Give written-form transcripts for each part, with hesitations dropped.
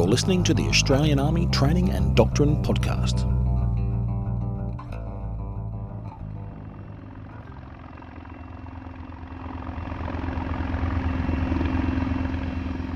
You're listening to the Australian Army Training and Doctrine podcast.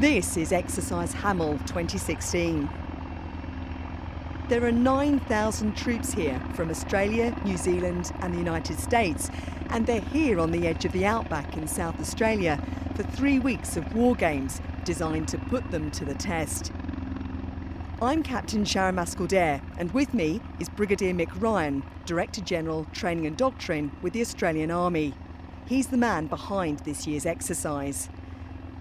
This is Exercise Hamel 2016. There are 9,000 troops here from Australia, New Zealand and the United States, and they're here on the edge of the outback in South Australia for 3 weeks of war games designed to put them to the test. I'm Captain Sharon Mascall-Dare, and with me is Brigadier Mick Ryan, Director General Training and Doctrine with the Australian Army. He's the man behind this year's exercise.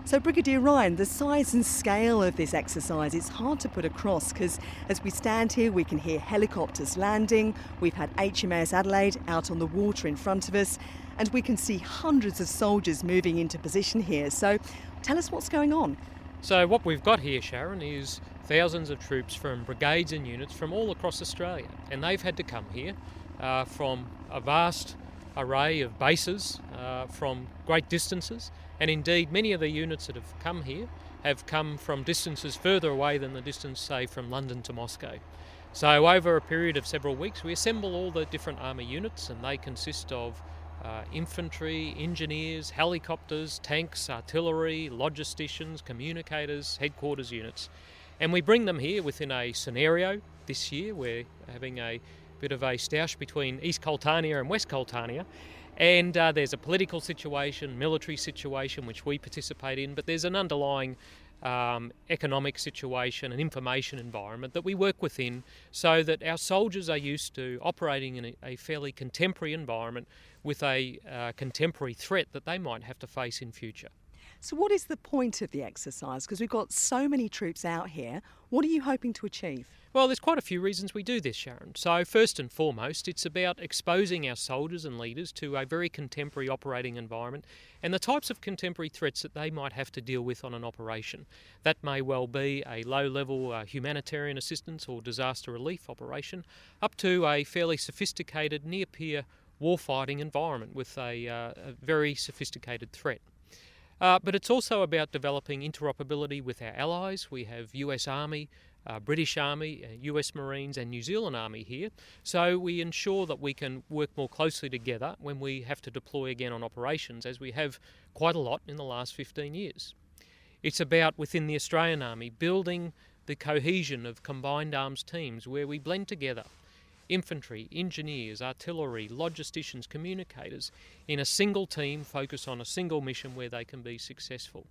So Brigadier Ryan, the size and scale of this exercise, it's hard to put across because as we stand here we can hear helicopters landing, we've had HMAS Adelaide out on the water in front of us, and we can see hundreds of soldiers moving into position here. So tell us what's going on. So what we've got here, Sharon, is thousands of troops from brigades and units from all across Australia, and they've had to come here from a vast array of bases from great distances, and indeed many of the units that have come here have come from distances further away than the distance, say, from London to Moscow. So over a period of several weeks we assemble all the different army units, and they consist of infantry, engineers, helicopters, tanks, artillery, logisticians, communicators, headquarters units. And we bring them here within a scenario. This year we're having a bit of a stoush between East Coltania and West Coltania, and there's a political situation, military situation which we participate in, but there's an underlying economic situation and information environment that we work within so that our soldiers are used to operating in a fairly contemporary environment with a contemporary threat that they might have to face in future. So what is the point of the exercise? Because we've got so many troops out here. What are you hoping to achieve? Well, there's quite a few reasons we do this, Sharon. So first and foremost, it's about exposing our soldiers and leaders to a very contemporary operating environment and the types of contemporary threats that they might have to deal with on an operation. That may well be a low-level humanitarian assistance or disaster relief operation, up to a fairly sophisticated near-peer warfighting environment with a very sophisticated threat. But it's also about developing interoperability with our allies. We have US Army, British Army, US Marines and New Zealand Army here. So we ensure that we can work more closely together when we have to deploy again on operations, as we have quite a lot in the last 15 years. It's about, within the Australian Army, building the cohesion of combined arms teams where we blend together infantry, engineers, artillery, logisticians, communicators in a single team, focus on a single mission where they can be successful.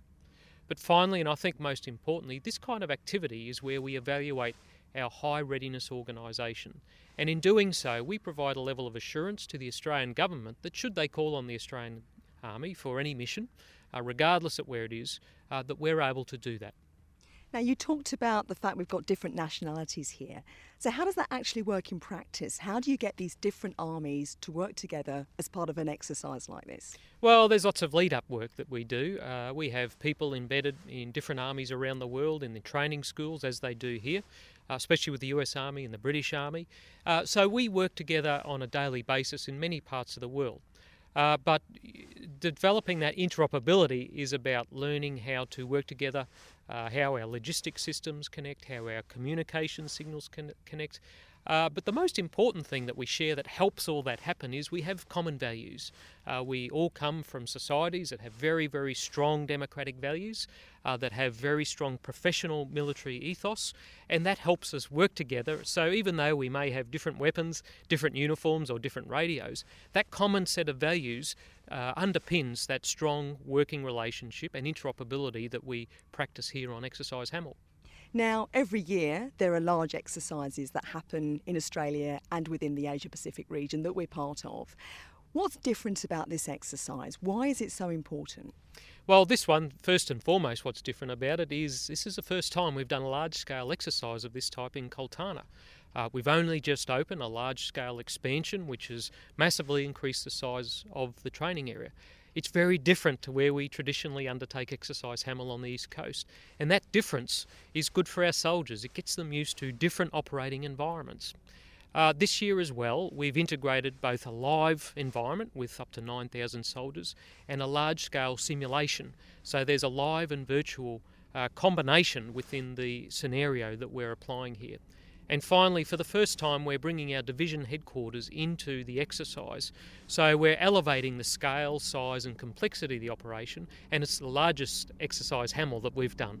But finally, and I think most importantly, this kind of activity is where we evaluate our high readiness organisation. And in doing so, we provide a level of assurance to the Australian government that should they call on the Australian Army for any mission, regardless of where it is, that we're able to do that. Now, you talked about the fact we've got different nationalities here. So how does that actually work in practice? How do you get these different armies to work together as part of an exercise like this? Well, there's lots of lead-up work that we do. We have people embedded in different armies around the world in the training schools, as they do here, especially with the US Army and the British Army. So we work together on a daily basis in many parts of the world. But developing that interoperability is about learning how to work together, how our logistics systems connect, how our communication signals connect. But the most important thing that we share that helps all that happen is we have common values. We all come from societies that have very, very strong democratic values, that have very strong professional military ethos, and that helps us work together. So even though we may have different weapons, different uniforms or different radios, that common set of values underpins that strong working relationship and interoperability that we practice here on Exercise Hamel. Now, every year there are large exercises that happen in Australia and within the Asia-Pacific region that we're part of. What's different about this exercise? Why is it so important? Well, this one, first and foremost, what's different about it is this is the first time we've done a large-scale exercise of this type in Coltana. We've only just opened a large-scale expansion which has massively increased the size of the training area. It's very different to where we traditionally undertake Exercise Hamel on the East Coast. And that difference is good for our soldiers. It gets them used to different operating environments. This year as well, we've integrated both a live environment with up to 9,000 soldiers and a large-scale simulation. So there's a live and virtual combination within the scenario that we're applying here. And finally, for the first time, we're bringing our division headquarters into the exercise. So we're elevating the scale, size and complexity of the operation, and it's the largest Exercise Hamel that we've done.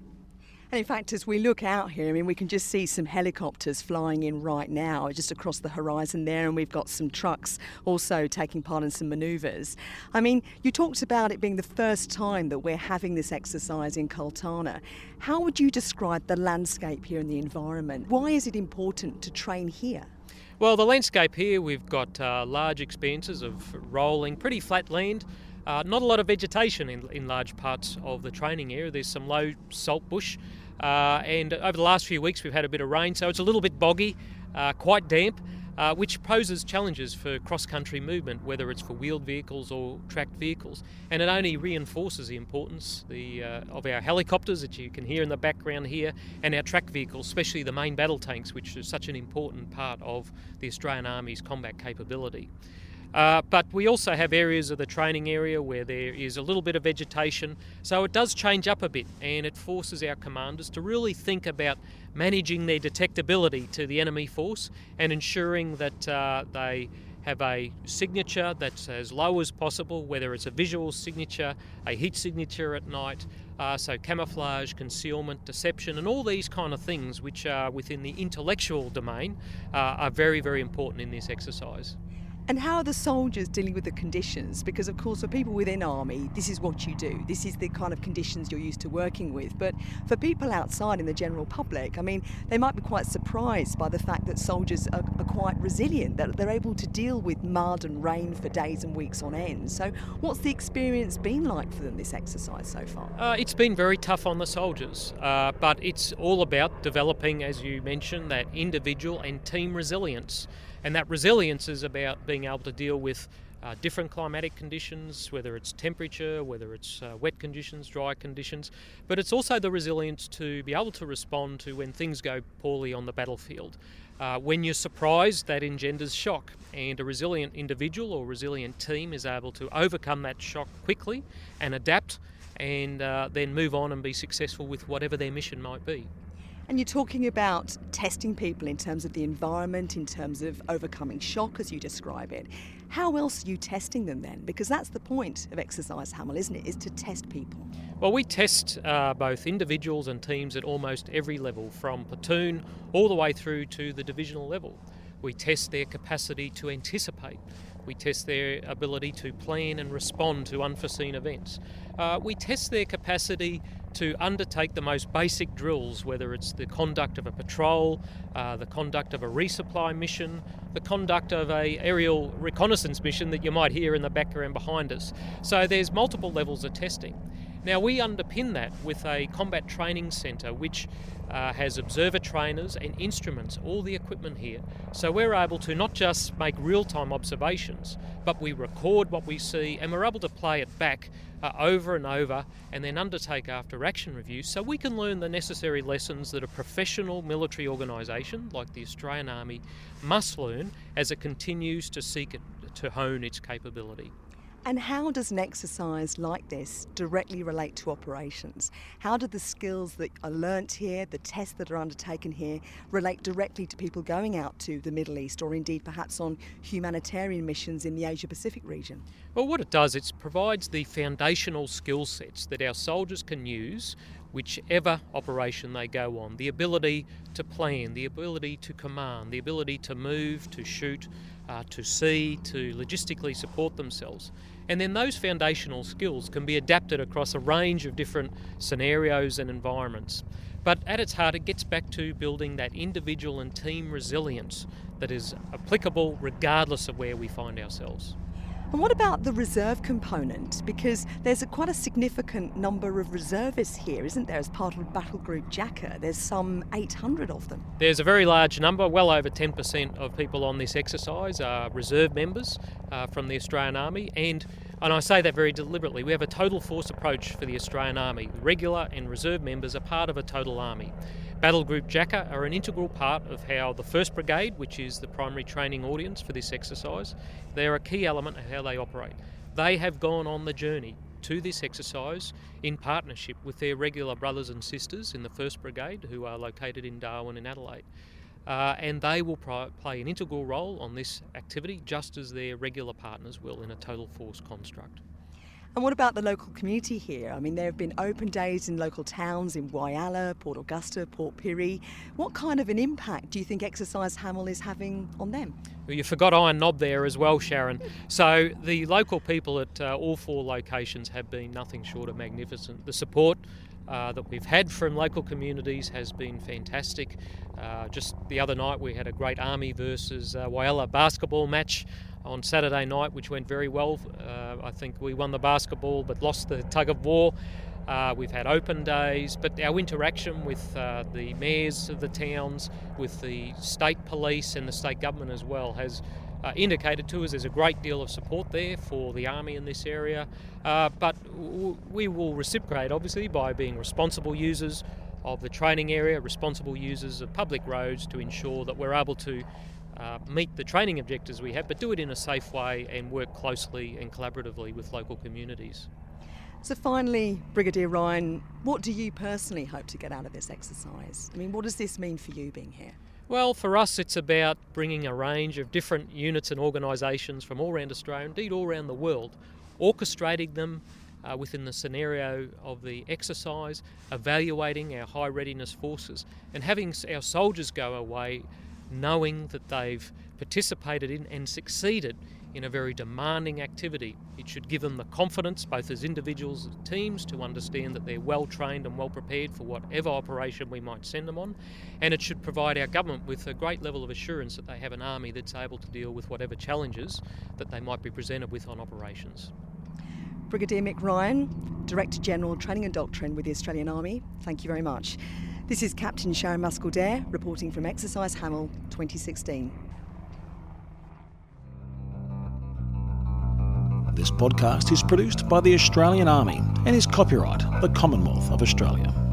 And in fact, as we look out here, I mean, we can just see some helicopters flying in right now, just across the horizon there, and we've got some trucks also taking part in some manoeuvres. I mean, you talked about it being the first time that we're having this exercise in Kultana. How would you describe the landscape here and the environment? Why is it important to train here? Well, the landscape here, we've got large expanses of rolling, pretty flat land. Not a lot of vegetation in large parts of the training area. There's some low salt bush, and over the last few weeks we've had a bit of rain, so it's a little bit boggy, quite damp, which poses challenges for cross-country movement, whether it's for wheeled vehicles or tracked vehicles. And it only reinforces the importance of our helicopters that you can hear in the background here, and our tracked vehicles, especially the main battle tanks, which is such an important part of the Australian Army's combat capability. But we also have areas of the training area where there is a little bit of vegetation, so it does change up a bit, and it forces our commanders to really think about managing their detectability to the enemy force and ensuring that they have a signature that's as low as possible, whether it's a visual signature, a heat signature at night, so camouflage, concealment, deception, and all these kind of things which are within the intellectual domain are very, very important in this exercise. And how are the soldiers dealing with the conditions? Because, of course, for people within Army, this is what you do. This is the kind of conditions you're used to working with. But for people outside in the general public, I mean, they might be quite surprised by the fact that soldiers are quite resilient, that they're able to deal with mud and rain for days and weeks on end. So what's the experience been like for them, this exercise so far? It's been very tough on the soldiers, but it's all about developing, as you mentioned, that individual and team resilience. And that resilience is about being able to deal with different climatic conditions, whether it's temperature, whether it's wet conditions, dry conditions, but it's also the resilience to be able to respond to when things go poorly on the battlefield. When you're surprised, that engenders shock, and a resilient individual or resilient team is able to overcome that shock quickly and adapt, and then move on and be successful with whatever their mission might be. And you're talking about testing people in terms of the environment, in terms of overcoming shock, as you describe it. How else are you testing them then? Because that's the point of Exercise Hamel, isn't it? Is to test people. Well, we test both individuals and teams at almost every level, from platoon all the way through to the divisional level. We test their capacity to anticipate. We test their ability to plan and respond to unforeseen events. We test their capacity to undertake the most basic drills, whether it's the conduct of a patrol, the conduct of a resupply mission, the conduct of an aerial reconnaissance mission that you might hear in the background behind us. So there's multiple levels of testing. Now, we underpin that with a combat training centre which has observer trainers and instruments, all the equipment here. So we're able to not just make real-time observations, but we record what we see, and we're able to play it back over and over, and then undertake after-action reviews, so we can learn the necessary lessons that a professional military organisation like the Australian Army must learn as it continues to seek to hone its capability. And how does an exercise like this directly relate to operations? How do the skills that are learnt here, the tests that are undertaken here, relate directly to people going out to the Middle East, or indeed perhaps on humanitarian missions in the Asia-Pacific region? Well, what it does, it provides the foundational skill sets that our soldiers can use whichever operation they go on. The ability to plan, the ability to command, the ability to move, to shoot, to see, to logistically support themselves. And then those foundational skills can be adapted across a range of different scenarios and environments. But at its heart, it gets back to building that individual and team resilience that is applicable regardless of where we find ourselves. And what about the reserve component? Because there's quite a significant number of reservists here, isn't there, as part of Battle Group Jacker? There's some 800 of them. There's a very large number. Well over 10% of people on this exercise are reserve members from the Australian Army, and I say that very deliberately. We have a total force approach for the Australian Army. Regular and reserve members are part of a total army. Battle Group Jacker are an integral part of how the 1st Brigade, which is the primary training audience for this exercise, they're a key element of how they operate. They have gone on the journey to this exercise in partnership with their regular brothers and sisters in the 1st Brigade, who are located in Darwin and Adelaide. And they will play an integral role on this activity, just as their regular partners will in a total force construct. And what about the local community here? I mean, there have been open days in local towns in Whyalla, Port Augusta, Port Pirie. What kind of an impact do you think Exercise Hamel is having on them? Well, you forgot Iron Knob there as well, Sharon. So the local people at all 4 locations have been nothing short of magnificent. The support that we've had from local communities has been fantastic. Just the other night we had a great Army versus Whyalla basketball match on Saturday night, which went very well. I think we won the basketball but lost the tug of war. We've had open days, but our interaction with the mayors of the towns, with the state police and the state government as well has indicated to us there's a great deal of support there for the Army in this area. But we will reciprocate, obviously, by being responsible users of the training area, responsible users of public roads, to ensure that we're able to meet the training objectives we have, but do it in a safe way and work closely and collaboratively with local communities. So finally, Brigadier Ryan, what do you personally hope to get out of this exercise? I mean, what does this mean for you being here? Well, for us it's about bringing a range of different units and organisations from all around Australia, indeed all around the world, orchestrating them within the scenario of the exercise, evaluating our high readiness forces and having our soldiers go away knowing that they've participated in and succeeded in a very demanding activity. It should give them the confidence, both as individuals and teams, to understand that they're well trained and well prepared for whatever operation we might send them on, and it should provide our government with a great level of assurance that they have an army that's able to deal with whatever challenges that they might be presented with on operations. Brigadier Mick Ryan, Director General Training and Doctrine with the Australian Army, thank you very much. This is Captain Sharon Mascall-Dare reporting from Exercise Hamel 2016. This podcast is produced by the Australian Army and is copyright the Commonwealth of Australia.